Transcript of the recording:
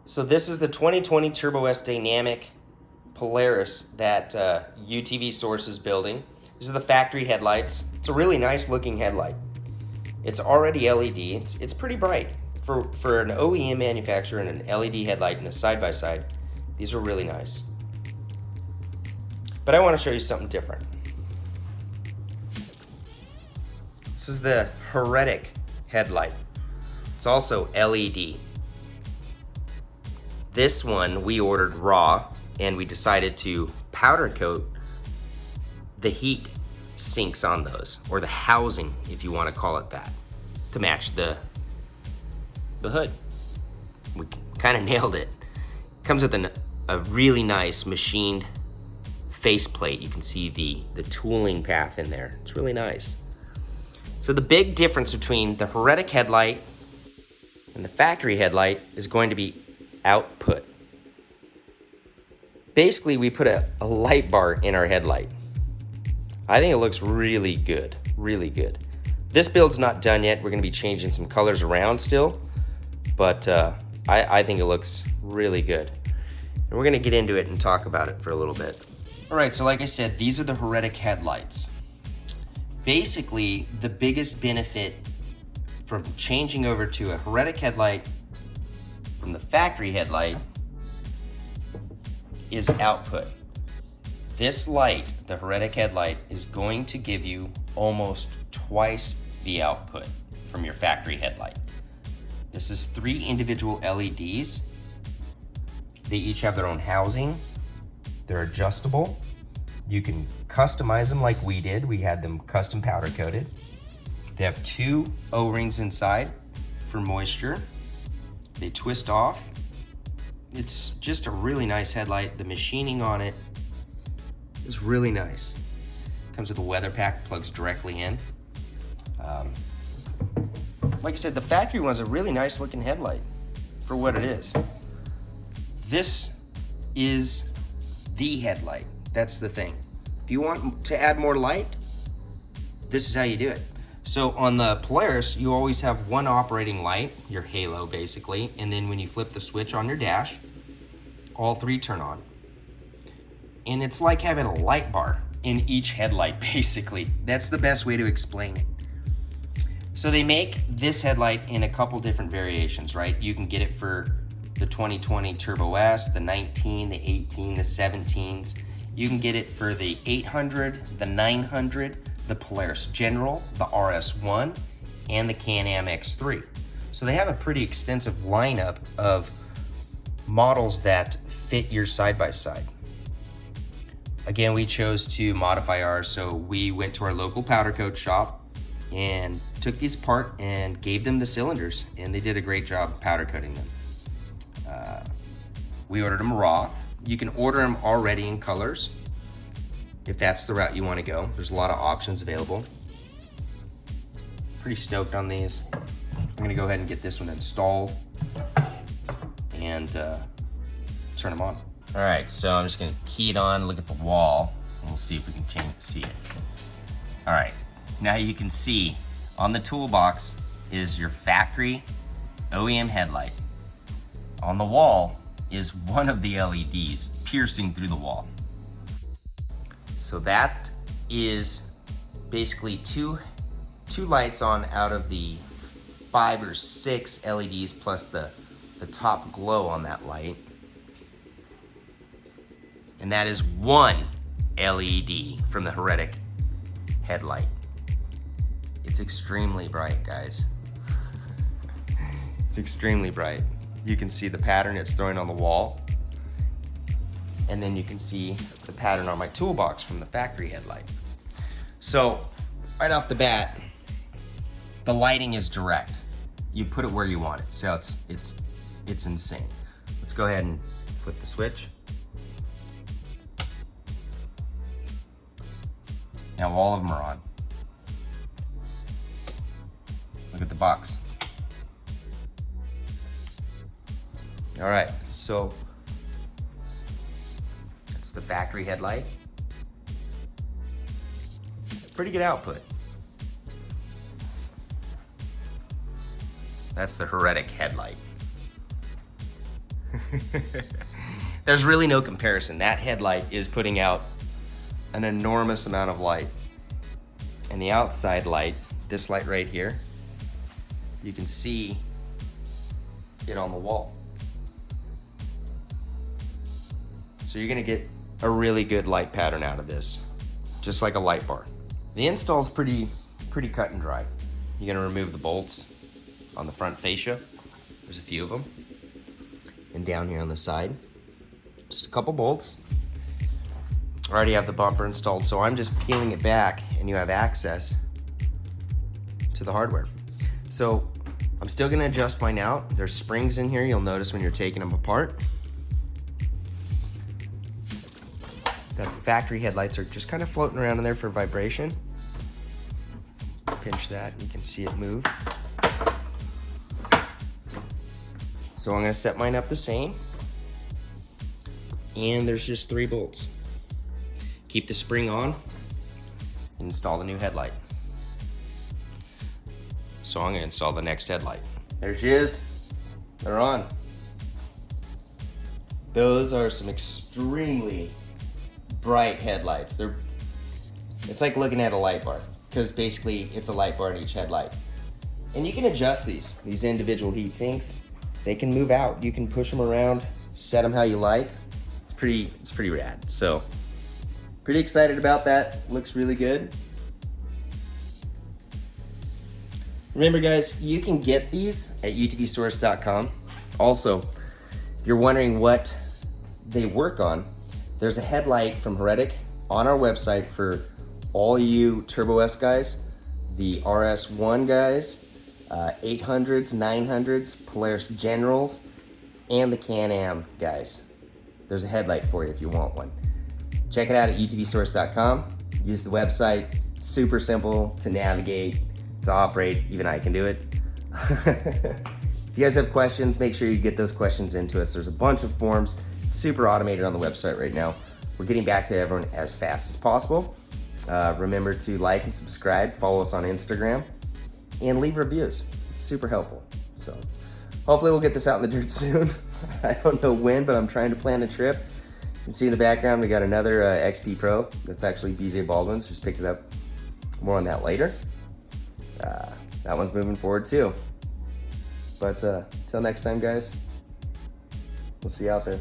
So this is the 2020 Turbo S Dynamic Polaris that UTV Source is building. These are the factory headlights. It's a really nice looking headlight. It's already LED. It's pretty bright. For an OEM manufacturer and an LED headlight and a side-by-side, these are really nice. But I want to show you something different. This is the Heretic headlight. It's also LED. This one we ordered raw, and we decided to powder coat the heat sinks on those, or the housing, if you want to call it that, to match the hood. We kind of nailed it. Comes with a really nice machined faceplate. You can see the tooling path in there. It's really nice. So the big difference between the Heretic headlight and the factory headlight is going to be output. Basically, we put a light bar in our headlight. I think it looks really good, really good. This build's not done yet. We're gonna be changing some colors around still, but I think it looks really good. And we're gonna get into it and talk about it for a little bit. All right, so like I said, these are the Heretic headlights. Basically, the biggest benefit from changing over to a Heretic headlight from the factory headlight is output. This light, the Heretic headlight, is going to give you almost twice the output from your factory headlight. This is 3 individual LEDs. They each have their own housing. They're adjustable. You can customize them like we did. We had them custom powder coated. They have 2 O-rings inside for moisture. They twist off. It's just a really nice headlight. The machining on it is really nice. Comes with a weather pack, plugs directly in. Like I said, the factory one's a really nice looking headlight for what it is. This is the headlight. That's the thing. If you want to add more light, this is how you do it. So on the Polaris, you always have one operating light, your halo basically, and then when you flip the switch on your dash, all 3 turn on. And it's like having a light bar in each headlight, basically. That's the best way to explain it. So they make this headlight in a couple different variations, right? You can get it for the 2020 Turbo S, the 19, the 18, the 17s. You can get it for the 800, the 900, the Polaris General, the RS1, and the Can-Am X3. So they have a pretty extensive lineup of models that fit your side-by-side. Again, we chose to modify ours, so we went to our local powder coat shop and took these apart and gave them the cylinders, and they did a great job powder coating them. We ordered them raw. You can order them already in colors if that's the route you want to go. There's a lot of options available. Pretty stoked on these. I'm gonna go ahead and get this one installed and turn them on. All right, so I'm just gonna key it on, look at the wall, and we'll see if we can see it. All right, now you can see on the toolbox is your factory OEM headlight. On the wall is one of the LEDs piercing through the wall. So that is basically two lights on out of the 5 or 6 LEDs plus the top glow on that light. And that is one LED from the Heretic headlight. It's extremely bright, guys. It's extremely bright. You can see the pattern it's throwing on the wall. And then you can see the pattern on my toolbox from the factory headlight. So, right off the bat, the lighting is direct. You put it where you want it. So it's insane. Let's go ahead and flip the switch. Now all of them are on. Look at the box. All right, so it's the factory headlight. Pretty good output. That's the Heretic headlight. There's really no comparison. That headlight is putting out an enormous amount of light. And the outside light, this light right here, you can see it on the wall. So you're gonna get a really good light pattern out of this, just like a light bar. The install's pretty cut and dry. You're gonna remove the bolts on the front fascia. There's a few of them. And down here on the side, just a couple bolts. I already have the bumper installed, so I'm just peeling it back and you have access to the hardware. So I'm still gonna adjust mine out. There's springs in here, you'll notice when you're taking them apart. The factory headlights are just kind of floating around in there for vibration. Pinch that, and you can see it move. So I'm gonna set mine up the same. And there's just 3 bolts. Keep the spring on, install the new headlight. So I'm gonna install the next headlight. There she is, they're on. Those are some extremely bright headlights. It's like looking at a light bar, because basically it's a light bar in each headlight. And you can adjust these individual heat sinks. They can move out, you can push them around, set them how you like. It's pretty rad. So, pretty excited about that. Looks really good. Remember guys, you can get these at utvsource.com. Also, if you're wondering what they work on, there's a headlight from Heretic on our website for all you Turbo S guys, the RS1 guys, 800s, 900s, Polaris Generals, and the Can-Am guys. There's a headlight for you if you want one. Check it out at utvsource.com. Use the website. Super simple to navigate, to operate. Even I can do it. If you guys have questions, make sure you get those questions into us. There's a bunch of forms, super automated on the website right now. We're getting back to everyone as fast as possible. Remember to like and subscribe, follow us on Instagram, and leave reviews. It's super helpful. So hopefully we'll get this out in the dirt soon. I don't know when, but I'm trying to plan a trip. You can see in the background, we got another XP Pro. That's actually BJ Baldwin's, just picked it up. More on that later. That one's moving forward too. But till next time guys, we'll see you out there.